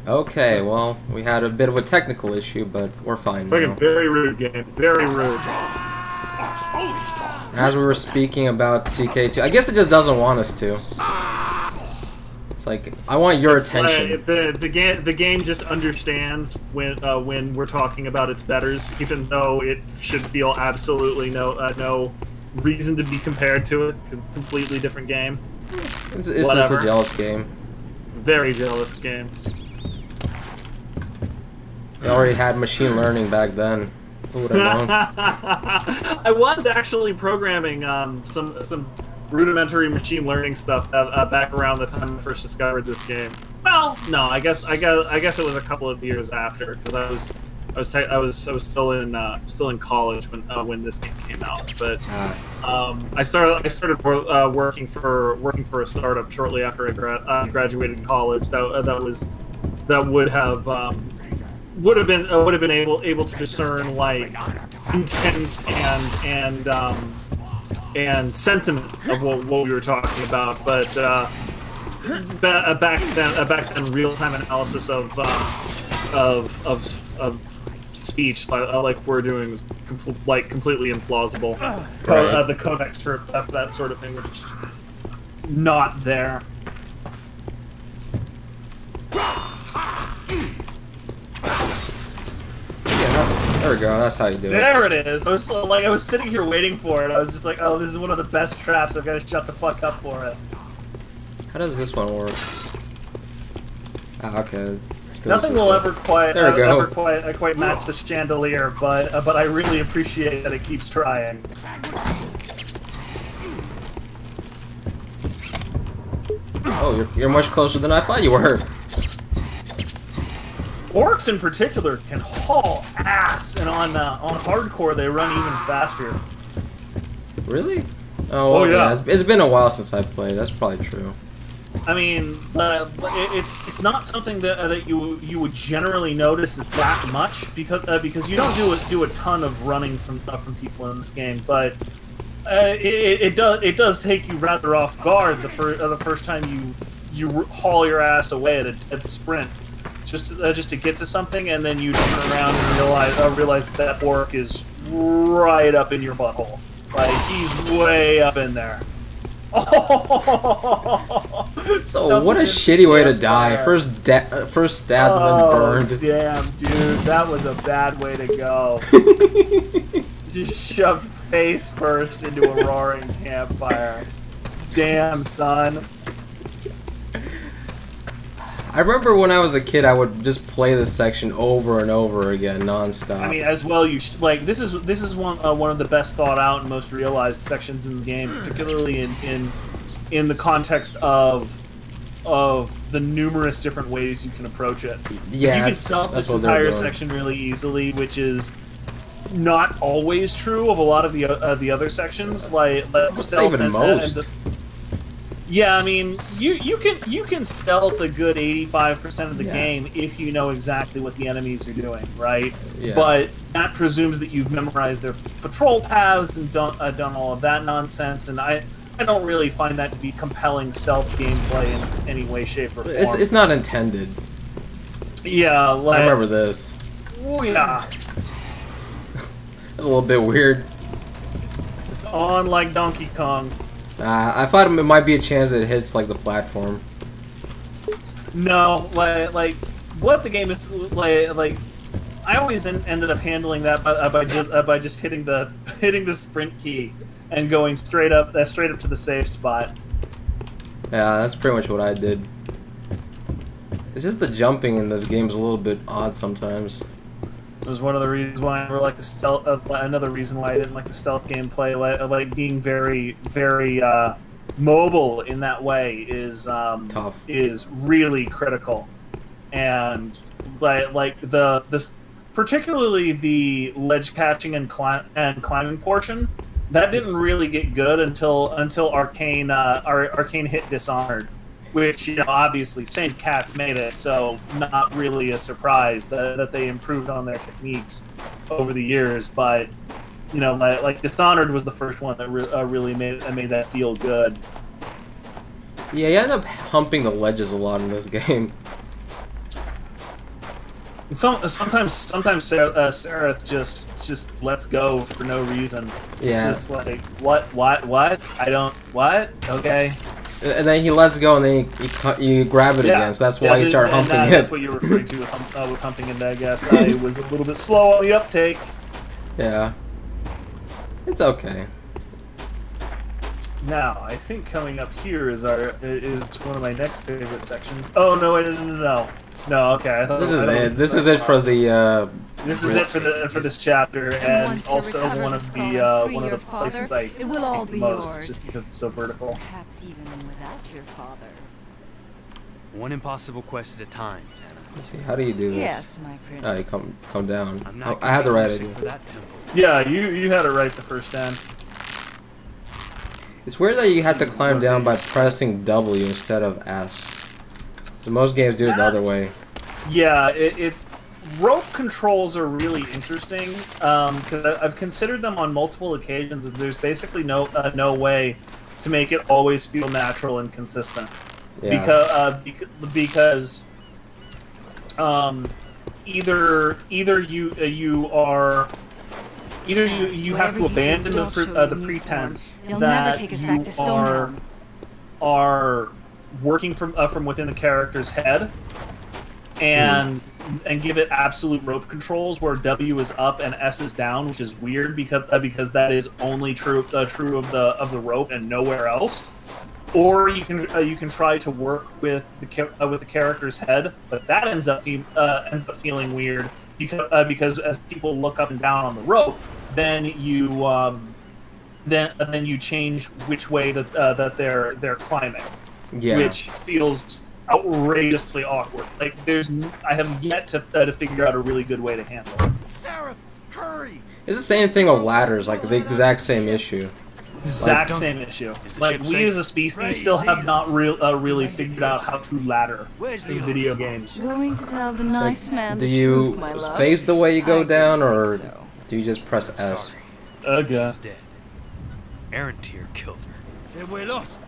Okay, well, we had a bit of a technical issue, but we're fine now. Fucking very rude game. Very rude. As we were speaking about CK2, I guess it just doesn't want us to. It's like, I want your attention. The game just understands when we're talking about its betters, even though it should feel absolutely no reason to be compared to it. Completely different game. It's just a jealous game. Very jealous game. They already had machine learning back then. Who would have known? I was actually programming some rudimentary machine learning stuff back around the time I first discovered this game. Well, no, I guess it was a couple of years after, because I was still in college when this game came out. But I started working for a startup shortly after I graduated college. That would have been able to discern like intent and sentiment of what we were talking about, but back then real-time analysis of speech like we're doing was completely implausible. Right. The codecs for that sort of thing were just not there. There we go, that's how you do it. There it is! I was sitting here waiting for it. I was just like, oh, this is one of the best traps. I've got to shut the fuck up for it. How does this one work? Ah, okay. Nothing will ever quite There we go. match the chandelier, but I really appreciate that it keeps trying. Oh, you're much closer than I thought you were. Orcs in particular can haul ass, and on hardcore they run even faster. Really? Oh, well, yeah. It's been a while since I played. That's probably true. I mean, it's not something that you would generally notice is that much because you don't do a ton of running from people in this game, but it does take you rather off guard the first time you haul your ass away at a dead sprint. Just to get to something, and then you turn around and realize that orc is right up in your butthole. Like, he's way up in there. Oh, so what a shitty way to die. First stabbed and then burned. Damn, dude, that was a bad way to go. Just shoved face first into a roaring campfire. Damn, son. I remember when I was a kid, I would just play this section over and over again, non-stop. I mean, as well, this is one of the best thought out and most realized sections in the game, particularly in the context of the numerous different ways you can approach it. Yeah, you can stealth this entire section really easily, which is not always true of a lot of the other sections, like stealth even most. Yeah, I mean, you can stealth a good 85% of the game if you know exactly what the enemies are doing, right? Yeah. But that presumes that you've memorized their patrol paths and done all of that nonsense, and I don't really find that to be compelling stealth gameplay in any way, shape, or form. It's not intended. Yeah, like... I remember this. Oh, yeah. It's a little bit weird. It's on like Donkey Kong. I thought it might be a chance that it hits like the platform. No, like what the game is like. I always ended up handling that by just hitting the sprint key and going straight up to the safe spot. Yeah, that's pretty much what I did. It's just the jumping in this game is a little bit odd sometimes. It was one of the reasons why I never liked the stealth. Another reason why I didn't like the stealth gameplay. Like being very mobile in that way is tough. Is really critical, and like the particularly the ledge catching and climbing portion that didn't really get good until Arcane hit Dishonored. Which, you know, obviously Saint Cats made it, so not really a surprise that they improved on their techniques over the years. But, you know, like Dishonored was the first one that really made that feel good. Yeah, you end up humping the ledges a lot in this game. Sometimes Sareth just lets go for no reason. Yeah. It's just like what I don't what okay. And then he lets go, and then you grab it again. So that's why you start humping it. That's what you're referring to with, humping it. I guess I was a little bit slow on the uptake. Yeah. It's okay. Now, I think coming up here is one of my next favorite sections. Oh no! Wait, no. No, okay. I thought This is it. This is it for the. This is it for this chapter, and also one of the places I hate most, just because it's so vertical. Perhaps even without your father. One impossible quest at a time, Xana. Let's see, how do you do this? Yes, my prince. Oh, you come down. I had the right idea. for that temple. Yeah, you had it right the first time. It's weird that you have to climb down by pressing W instead of S. So most games do it the other way. Yeah, rope controls are really interesting because I've considered them on multiple occasions, and there's basically no way to make it always feel natural and consistent. Yeah. Because either you have to abandon the pretense that you are working from within the character's head, and give it absolute rope controls where W is up and S is down, which is weird because that is only true of the rope and nowhere else. Or you can try to work with the character's head, but that ends up feeling weird because as people look up and down on the rope, then you change which way that they're climbing, which feels outrageously awkward. Like I have yet to figure out a really good way to handle it. Sareth, hurry! It's the same thing with ladders, like the exact same issue. Same issue. Like we as a species still have not really figured out how to ladder in video games. Going to tell the nice man Do the you truth, my love? face the way you go I down, don't or think so. do you just press S? Okay. She's dead. Arentir killed her. Then we're lost.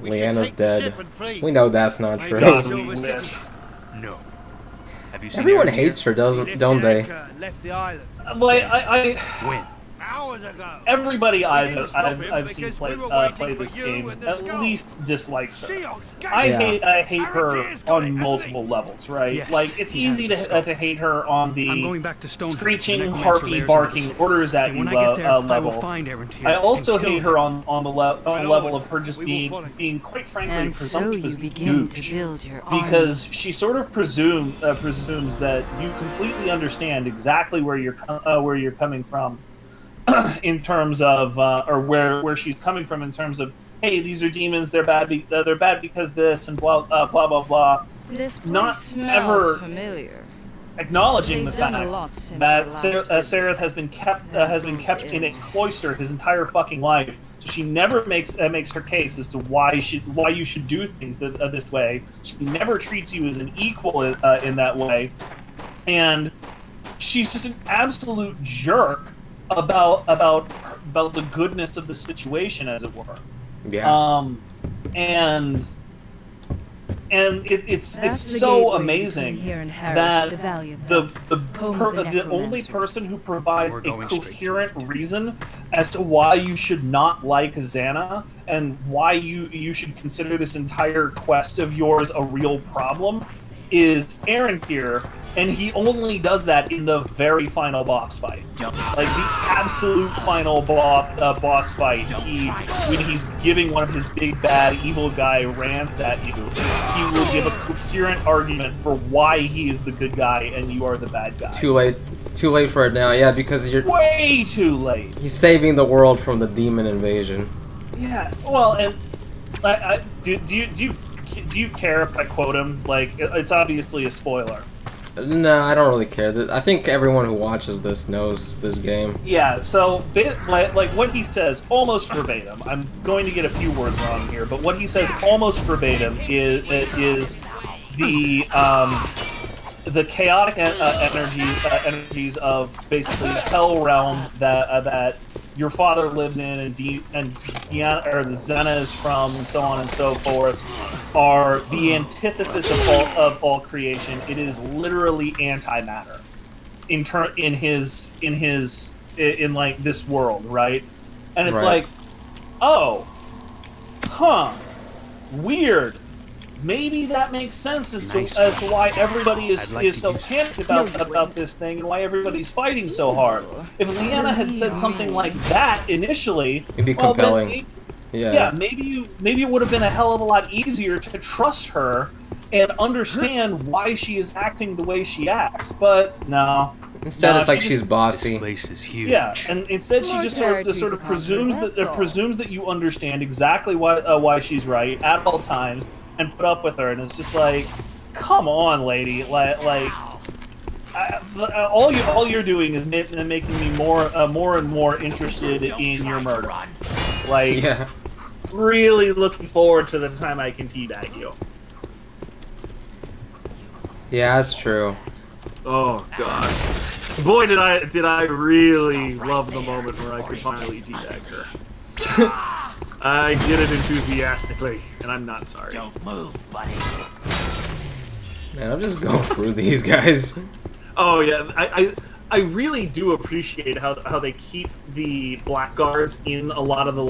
Leanna's dead. We We know that's not true. God, we wish. No. Have you seen Everyone Arentir? hates her, don't they? Left the island Well, When? hours ago. everybody We didn't I've stop him seen because play we were waiting play for this you game and the at skull. least dislikes her. Sheox, I Yeah. hate her Arentir's got it, on hasn't multiple he? levels, right? Yes, Like it's he has easy the skull. to hate her on I'm the going back to Stonehenge. screeching, The necromancer harpy, layers barking under the orders at sea. you And when I get there, I will level. find Arentir I also and kill hate her on the level of her just We will follow. being quite frankly And so presumptuous you begin to douche. build your Because she sort of presumes that you completely understand exactly where you're coming from, in terms of or where she's coming from in terms of, hey, these are demons, they're bad because this and blah blah blah blah. This place Not smells ever familiar. acknowledging They've the done a fact lot since that our last Sareth has been kept in a cloister his entire fucking life. So she never makes her case as to why you should do things this way. She never treats you as an equal in that way, and she's just an absolute jerk about the goodness of the situation, as it were. Yeah. And it's That's the so gateway amazing between here and Harwich, that the Valley of the Dust, the, home of the the only necromancers. person who provides We're a going straight to coherent it. reason as to why you should not like Xana and why you should consider this entire quest of yours a real problem is Aaron here, and he only does that in the very final boss fight. Like the absolute final boss fight, when he's giving one of his big bad evil guy rants at you, he will give a coherent argument for why he is the good guy and you are the bad guy. Too late for it now. Yeah, because you're Way too late. he's saving the world from the demon invasion. Yeah. Well, and do you care if I quote him? Like, it's obviously a spoiler. No, I don't really care. I think everyone who watches this knows this game. Yeah, so like what he says almost verbatim. I'm going to get a few words wrong here, but what he says almost verbatim is the chaotic energies of basically the hell realm that your father lives in, and Deanna, or the Xena is from, and so on and so forth, are the antithesis of all creation. It is literally antimatter in like this world, right? And it's Right. like, oh, huh, weird. Maybe that makes sense as to why everybody is so panicked about this thing and why everybody's fighting so hard. If Leanna had said something like that initially, It'd be well, compelling. yeah, maybe it would have been a hell of a lot easier to trust her and understand why she is acting the way she acts. But no. Instead, it's like she's This bossy. place is huge. Yeah, and instead she just sort of presumes that you understand exactly why she's right at all times and put up with her, and it's just like, come on, lady, all you're doing is making me more and more interested in your murder. Like, Yeah. really looking forward to the time I can teabag you. Yeah, that's true. Oh god. Boy, did I really love the moment where I could finally teabag her. I did it enthusiastically, and I'm not sorry. Don't move, buddy. Man, I'm just going through these guys. Oh yeah, I really do appreciate how they keep the blackguards in a lot of the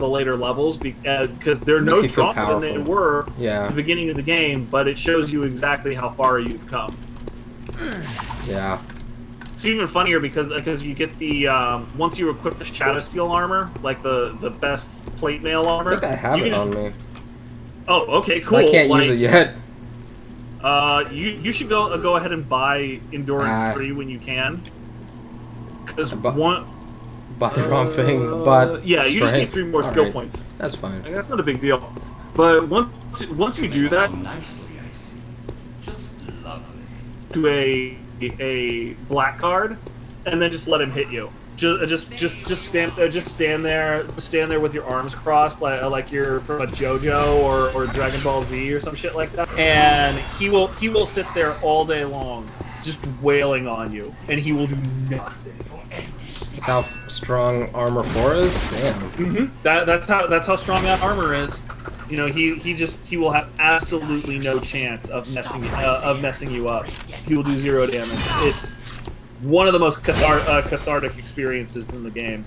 later levels because they're no Makes you feel stronger than they powerful. were Yeah. at the beginning of the game, but it shows you exactly how far you've come. Yeah. It's even funnier because you get the once you equip the Shadow Steel armor, like the best plate mail armor. I think I have you it can on me. Oh, okay, cool. I can't use it yet. You should go ahead and buy Endurance 3 when you can. Because one. Bought the wrong thing. But yeah, you just need 3 more skill Alright. points. That's fine. Like, that's not a big deal. But once you do that, Nicely, I see. Just lovely. to a blackguard, and then just let him hit you. Just stand there with your arms crossed, like you're from a JoJo or Dragon Ball Z or some shit like that. And he will sit there all day long, just wailing on you, and he will do nothing. That's how strong Armor 4 is? Damn. Mm-hmm. That's how strong that armor is. You know, he will have absolutely no chance of messing you up. He will do 0 damage. It's one of the most cathartic experiences in the game.